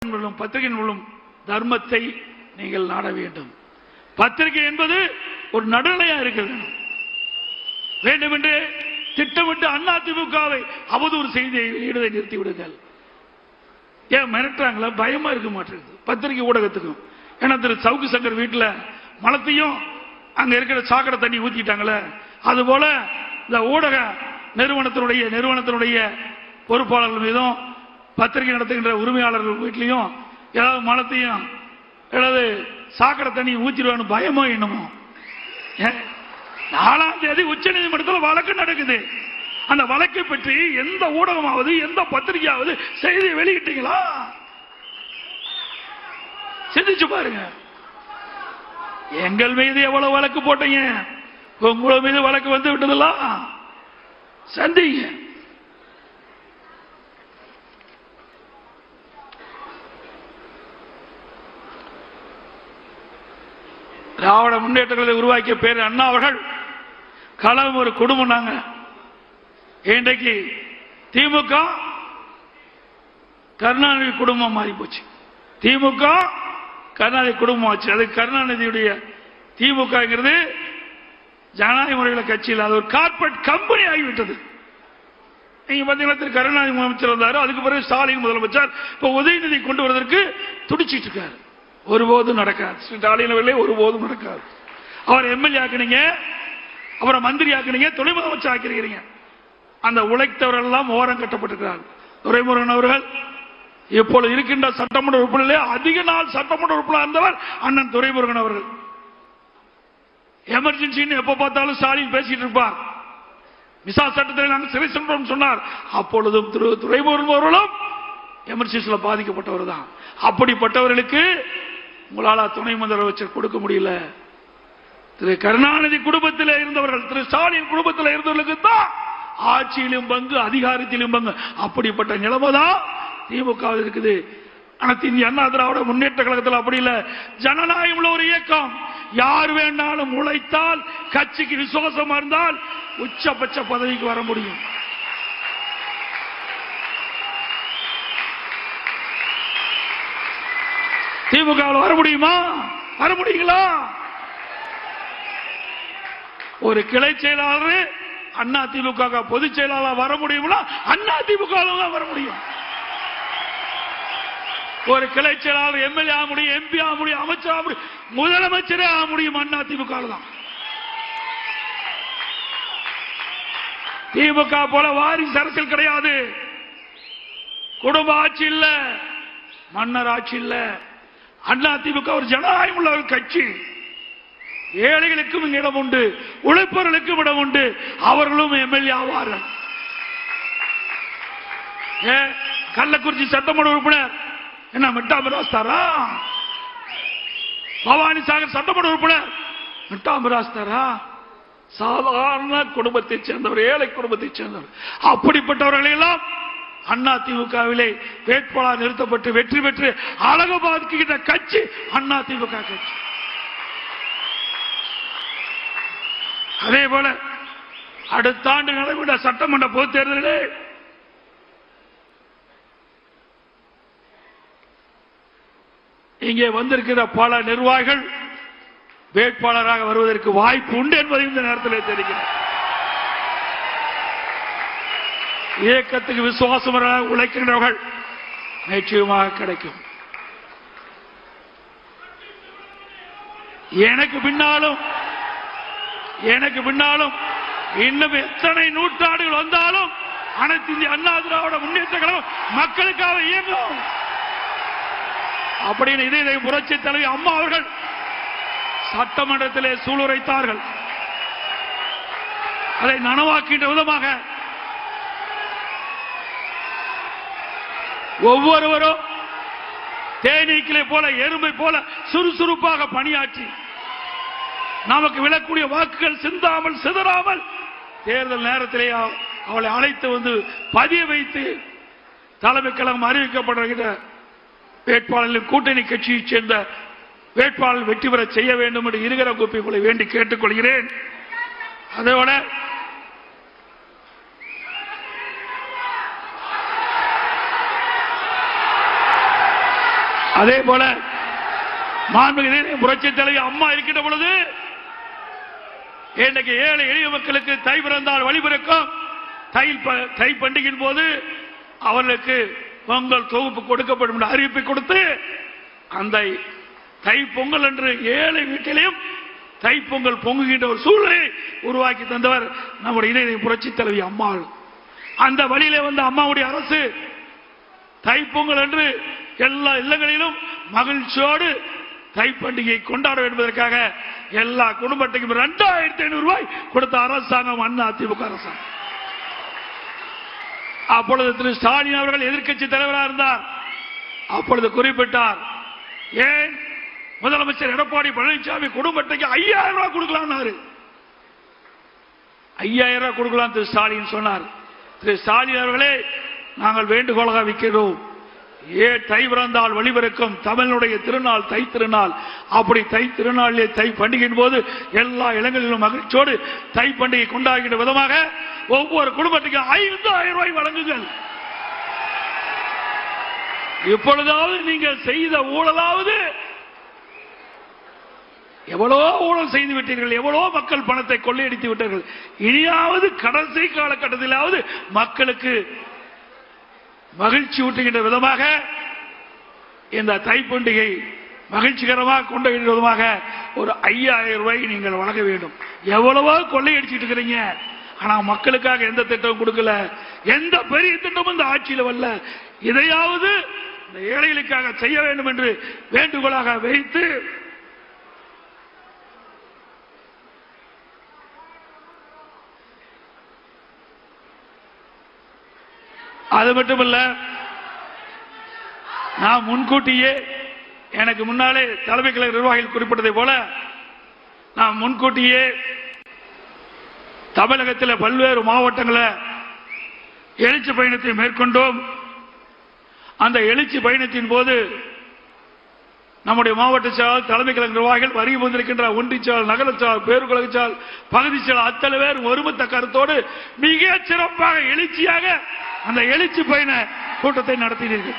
பத்திரிகை மூலம் தர்மத்தை நீங்கள் நாட வேண்டும். பத்திரிகை என்பது ஒரு நடுநிலையா இருக்கிறது. வேண்டுமென்று திட்டமிட்டு அதிமுகவை அவதூறு செய்தியை வெளியிடுவதை நிறுத்தி விடுங்கள். ஏன் மிரட்டுறாங்களா? பயமா இருக்க மாட்டேங்குது பத்திரிகை ஊடகத்துக்கும். ஏன்னா திரு சவுக்கு சங்கர் வீட்டில் மலத்தையும் அங்க இருக்கிற சாக்கடை தண்ணி ஊத்திட்டாங்களே, அதுபோல இந்த ஊடக நிறுவனத்தினுடைய பொறுப்பாளர்கள் மீதும் பத்திரிகை நடத்துகின்ற உரிமையாளர்கள் வீட்டிலையும் ஏதாவது மலத்தையும் ஏதாவது சாக்கடை தண்ணி ஊத்திடுவான்னு பயமோ என்னமோ. 4ஆம் தேதி உச்ச நீதிமன்றத்தில் வழக்கு நடக்குது. அந்த வழக்கை பற்றி எந்த ஊடகமாவது எந்த பத்திரிகையாவது செய்தி வெளியிட்டீங்களா? சிந்திச்சு பாருங்க. எங்கள் மீது எவ்வளவு வழக்கு போட்டீங்க, உங்கள் மீது வழக்கு வந்து விட்டதெல்லாம் சந்திங்க. திராவிட முன்னேற்றங்களை உருவாக்கிய பேர் அண்ணா அவர்கள் களம் ஒரு குடும்பம். நாங்க இன்றைக்கு திமுக கருணாநிதி குடும்பம் மாறி போச்சு. திமுக கருணாநிதி குடும்பம் ஆச்சு. அது கருணாநிதியுடைய திமுகங்கிறது ஜனநாயக முறையில் கட்சியில் அது ஒரு கார்பரேட் கம்பெனி ஆகிவிட்டது. நீங்க பாத்தீங்கன்னா திரு கருணாநிதி முதலமைச்சர் வந்தாரு, அதுக்கு பிறகு ஸ்டாலின் முதலமைச்சர். இப்ப உதயநிதி கொண்டு வருவதற்கு துடிச்சிட்டு இருக்காரு. ஒருபோதும் நடக்காது. ஸ்டாலின் அவர்களே ஒருபோதும் நடக்காது. அவர் எம்எல்ஏ ஆக்குனீங்க, அப்புறம் மந்திரி ஆக்குனீங்க, துணை முதலமைச்சர் ஆக்கிறீங்க. அந்த உழைத்தவர்கள் எல்லாம் ஓரம் கட்டப்பட்டிருக்கிறார். துரைமுருகன் அவர்கள் இப்பொழுது இருக்கின்ற சட்டமன்ற உறுப்பினர்களே அதிக நாள் சட்டமன்ற உறுப்பினர் இருந்தவர் அண்ணன் துரைமுருகன் அவர்கள். எமர்ஜென்சின்னு எப்ப பார்த்தாலும் ஸ்டாலின் பேசிட்டு இருப்பார். விசா சட்டத்தில் நாங்கள் சிறை சென்றோம் சொன்னார். அப்பொழுதும் துரைமுருகன் அவர்களும் எமர்ஜென்சியில் பாதிக்கப்பட்டவர் தான். அப்படிப்பட்டவர்களுக்கு உங்களால துணை முதலமைச்சர் கொடுக்க முடியல. திரு கருணாநிதி குடும்பத்தில் இருந்தவர்கள், திரு ஸ்டாலின் குடும்பத்தில் இருந்தவர்களுக்கு தான் ஆட்சியிலும் பங்கு, அதிகாரத்திலும் பங்கு. அப்படிப்பட்ட நிலைமை தான் திமுக இருக்குது. அனைத்து இந்திய அண்ணா திராவிட முன்னேற்ற கழகத்தில் அப்படி இல்லை. ஜனநாயகம் உள்ள ஒரு இயக்கம். யார் வேண்டாலும் உழைத்தால், கட்சிக்கு விசுவாசமா இருந்தால் உச்சபட்ச பதவிக்கு வர முடியும். திமுக வர முடியுமா? வர முடியுங்களா? ஒரு கிளை செயலாளர் அண்ணா திமுக பொதுச் செயலாளர் வர முடியும்னா அண்ணா திமுக வர முடியும். ஒரு கிளை செயலாளர் எம்எல்ஏ ஆக முடியும், எம்பி ஆக முடியும், அமைச்சர் ஆக முடியும், முதலமைச்சரே ஆக முடியும் அண்ணா திமுக தான். திமுக போல வாரிசு அரசியல் கிடையாது. குடும்ப ஆட்சி இல்ல, மன்னர் ஆட்சி இல்ல. அண்ணா திமுக ஒரு ஜனநாயகம் உள்ள ஒரு கட்சி. ஏழைகளுக்கும் இடம் உண்டு, உழைப்பவர்களுக்கும் இடம் உண்டு. அவர்களும் எம்எல்ஏ ஆவார்கள். கள்ளக்குறிச்சி சட்டமன்ற உறுப்பினர் என்ன மிட்டாமிராஸ்தாரா? பவானி சாகர் சட்டமன்ற உறுப்பினர் மிட்டாமிராஸ்தாரா? சாதாரண குடும்பத்தை சேர்ந்தவர், ஏழை குடும்பத்தை சேர்ந்தவர். அப்படிப்பட்டவர்கள் எல்லாம் அண்ணா திமுகவிலே வேட்பாளர் நிறுத்தப்பட்டு வெற்றி பெற்று அழகு பார்க்கின்ற கட்சி அண்ணா திமுக கட்சி. அதே போல அடுத்த ஆண்டு நடைபெற்ற சட்டமன்ற பொதுத் தேர்தலிலே இங்கே வந்திருக்கிற பல நிர்வாகிகள் வேட்பாளராக வருவதற்கு வாய்ப்பு உண்டு என்பதை இந்த நேரத்தில் தெரிவிக்கிறேன். இயக்கத்துக்கு விசுவாசமாக உழைக்கின்றவர்கள் நிச்சயமாக கிடைக்கும். எனக்கு பின்னாலும் இன்னும் எத்தனை நூற்றாண்டுகள் வந்தாலும் அனைத்து இந்திய அண்ணா திராவிட முன்னேற்ற கழகம் மக்களுக்காக இயங்கும் அப்படின்னு இதை புரட்சி தலைவி அம்மா அவர்கள் சட்டமன்றத்திலே சூளுரைத்தார்கள். அதை நனவாக்கின்ற விதமாக ஒவ்வொருவரும் தேனீக்களை போல, எறும்பை போல சுறுசுறுப்பாக பணியாற்றி நமக்கு விழக்கூடிய வாக்குகள் சிந்தாமல் சிதறாமல் தேர்தல் நேரத்திலே அவளை அழைத்து வந்து பதிய வைத்து தலைமை கழகம் அறிவிக்கப்படுகிற வேட்பாளர்களின் கூட்டணி கட்சியைச் சேர்ந்த வேட்பாளர் வெற்றி பெற செய்ய வேண்டும் என்று இருகர கூப்பி உங்களை வேண்டி கேட்டுக் கொள்கிறேன். அதோட அதே போல மாண்புமிகு புரட்சி தலைவி அம்மா இருக்கின்ற பொழுது இன்றைக்கு ஏழை எளிய மக்களுக்கு தை பிறந்தால் வழிபிறக்கும் தை பண்டிகையின் போது அவர்களுக்கு பொங்கல் தொகுப்பு கொடுக்கப்படும் என்று அறிவிப்பை கொடுத்து அந்த தை பொங்கல் என்று ஏழை வீட்டிலையும் தை பொங்கல் பொங்குகின்ற ஒரு சூழ்நிலை உருவாக்கி தந்தவர் நம்முடைய இளைய புரட்சி தலைவி அம்மா. அந்த வழியிலே வந்த அம்மாவுடைய அரசு தை பொங்கல் என்று எல்லா இல்லங்களிலும் மகிழ்ச்சியோடு தை பண்டிகை கொண்டாட என்பதற்காக எல்லா குடும்பத்துக்கும் 2500 ரூபாய் கொடுத்த அரசாங்கம் அண்ணா திமுக அரசாங்கம். அப்பொழுது திரு ஸ்டாலின் அவர்கள் எதிர்க்கட்சி தலைவராக இருந்தார். அப்பொழுது குறிப்பிட்டார், ஏன் முதலமைச்சர் எடப்பாடி பழனிசாமி குடும்பத்துக்கு 5000 ரூபாய் கொடுக்கலாம், 5000 ரூபாய் கொடுக்கலாம் திரு ஸ்டாலின் சொன்னார். திரு ஸ்டாலின் அவர்களே, நாங்கள் வேண்டுகோளாக வைக்கிறோம், தை பிறந்தால் வழிபிறக்கும் தமிழனுடைய திருநாள் தை திருநாள். அப்படி தை திருநாளிலே தை பண்டிகையின் போது எல்லா இடங்களிலும் மகிழ்ச்சியோடு தை பண்டிகை கொண்டாடுகின்ற விதமாக ஒவ்வொரு குடும்பத்துக்கும் 5000 ரூபாய் வழங்குங்கள். இப்பொழுதாவது நீங்கள் செய்த ஊழலாவது, எவ்வளோ ஊழல் செய்து விட்டீர்கள், எவ்வளோ மக்கள் பணத்தை கொள்ளையடித்து விட்டார்கள். இனியாவது கடைசி காலகட்டத்திலாவது மக்களுக்கு மகிழ்ச்சி ஊட்டுகின்ற விதமாக இந்த தை பண்டிகை மகிழ்ச்சிகரமாக கொண்டாடுகின்ற விதமாக ஒரு 5000 ரூபாய் நீங்கள் வழங்க வேண்டும். எவ்வளவோ கொள்ளையடிச்சிட்டு இருக்கிறீங்க, ஆனா மக்களுக்காக எந்த திட்டமும் கொடுக்கல, எந்த பெரிய திட்டமும் இந்த ஆட்சியில் வரல. இதையாவது இந்த ஏழைகளுக்காக செய்ய வேண்டும் என்று வேண்டுகோளாக வைத்து அது மட்டுமல்ல, நான் முன்கூட்டியே எனக்கு முன்னாலே தலைமை கழக நிர்வாகிகள் குறிப்பிட்டதை போல நான் முன்கூட்டியே தமிழகத்தில் பல்வேறு மாவட்டங்களில் எழுச்சி பயணத்தை மேற்கொண்டோம். அந்த எழுச்சி பயணத்தின் போது நம்முடைய மாவட்ட செயலாளர் தலைமை கழக நிர்வாகிகள் வருகை வந்திருக்கின்ற ஒன்றிய செயலாளர், நகர செயலாளர், பேரூரக செயலாளர், பகுதி செயலாளர் அத்தனை பேர் ஒருமித்த கருத்தோடு மிக சிறப்பாக எழுச்சியாக அந்த எழுச்சி பயண கூட்டத்தை நடத்தினீர்கள்.